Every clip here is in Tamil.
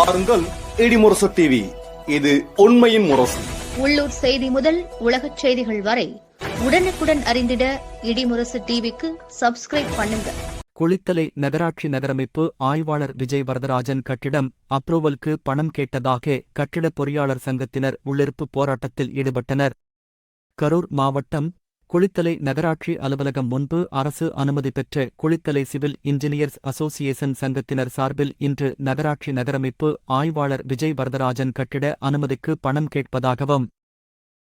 பாருங்கள் இடிமுரசு டிவி. இது உண்மையின் முரசு. உள்ளூர் செய்தி முதல் உலகச் செய்திகள் வரை உடனுக்குடன் அறிந்திட இடிமுரசு டிவிக்கு சப்ஸ்கிரைப் பண்ணுங்க. குளித்தலை நகராட்சி நகரமைப்பு ஆய்வாளர் விஜய் வரதராஜன் கட்டிடம் அப்ரூவலுக்கு பணம் கேட்டதாக கட்டிட பொறியாளர் சங்கத்தினர் உள்ளிருப்பு போராட்டத்தில் ஈடுபட்டனர். கரூர் மாவட்டம் குளித்தலை நகராட்சி அலுவலகம் முன்பு அரசு அனுமதி பெற்ற குளித்தலை சிவில் இன்ஜினியர்ஸ் அசோசியேஷன் சங்கத்தினர் சார்பில் இன்று நகராட்சி நகரமைப்பு ஆய்வாளர் விஜய் வரதராஜன் கட்டிட அனுமதிக்கு பணம் கேட்பதாகவும்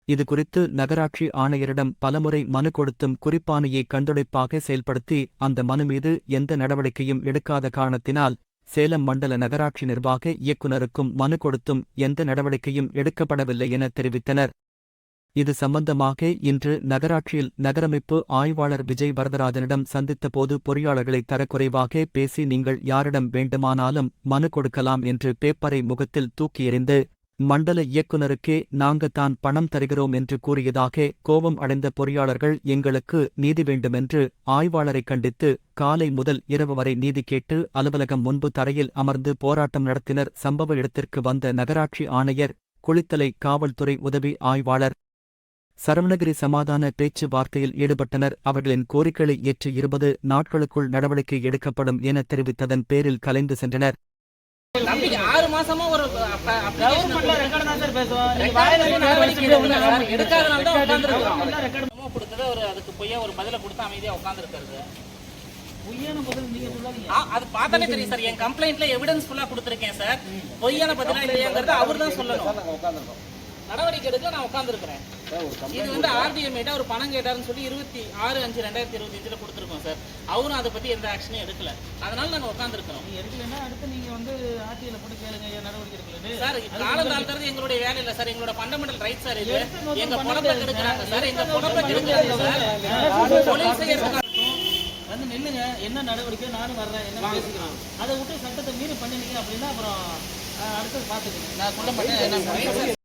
இதுகுறித்து நகராட்சி ஆணையரிடம் பலமுறை மனு கொடுத்தும் குறிப்பாணையை கண்டுடைப்பாக செயல்படுத்தி அந்த மனு மீது எந்த நடவடிக்கையும் எடுக்காத காரணத்தினால் சேலம் மண்டல நகராட்சி நிர்வாக இயக்குநருக்கும் மனு கொடுத்தும் எந்த நடவடிக்கையும் எடுக்கப்படவில்லை என தெரிவித்தனர். இது சம்பந்தமாக இன்று நகராட்சியில் நகரமைப்பு ஆய்வாளர் விஜய் வரதராஜனிடம் சந்தித்தபோது பொறியாளர்களை தரக்குறைவாக பேசி நீங்கள் யாரிடம் வேண்டுமானாலும் மனு கொடுக்கலாம் என்று பேப்பரை முகத்தில் தூக்கி எறிந்து மண்டல இயக்குநருக்கே தான் பணம் தருகிறோம் என்று கூறியதாக கோபம் அடைந்த பொறியாளர்கள் எங்களுக்கு நீதி வேண்டுமென்று ஆய்வாளரை கண்டித்து காலை முதல் இரவு வரை நீதி கேட்டு அலுவலகம் முன்பு தரையில் அமர்ந்து போராட்டம் நடத்தினர். சம்பவ இடத்திற்கு வந்த நகராட்சி ஆணையர், குளித்தலை காவல்துறை உதவி ஆய்வாளர் சரவணகிரி சமாதான பேச்சு வார்த்தையில் ஈடுபட்டனர். அவர்களின் கோரிக்கைகளை ஏற்று 20 நாட்களுக்குள் நடவடிக்கை எடுக்கப்படும் என தெரிவித்ததன் பேரில் கலைந்து சென்றனர். அது பார்த்தாலே தெரியும் சார். என் கம்ப்ளைண்ட்ல எவிடன்ஸ் ஃபுல்லா கொடுத்திருக்கேன் சார். பொய்யான பதிலா இல்லையாங்கிறது அவர் தான் சொல்லணும். நடவடிக்கை எடுக்க நான் உட்காந்துருக்கிறேன். இது வந்து ஆர்டிஎம் ஒரு பணம் கேட்டாருன்னு சொல்லி 26/5/2025 கொடுத்துருக்கோம் சார். அவரும் அதை பத்தி எந்த ஆக்ஷனும் எடுக்கல. அதனால நாங்க உட்காந்துருக்கிறோம். எடுக்கலன்னா அடுத்து நீங்க வந்து ஆர்டிஎல் போட்டு கேளுங்க நடவடிக்கை எடுக்கல சார். காலம் தாழ்த்துறது எங்களுடைய வேலை இல்ல சார். எங்களோட ஃபண்டமெண்டல் ரைட் சார். இது எங்க பொழப்பை கெடுக்கிறாங்க சார். எங்க பொழப்பை கெடுக்கிறாங்க சார். தொழில் செய்யறதுக்கு வந்து நில்லுங்க, என்ன நடவடிக்கை நானும் வர்றேன், என்ன பேசிக்கிறோம். அதை விட்டு சட்டத்தை மீறி பண்ணினீங்க அப்படின்னா அப்புறம் அடுத்தது பார்த்துக்கோங்க. நான் சொல்ல மாட்டேன்.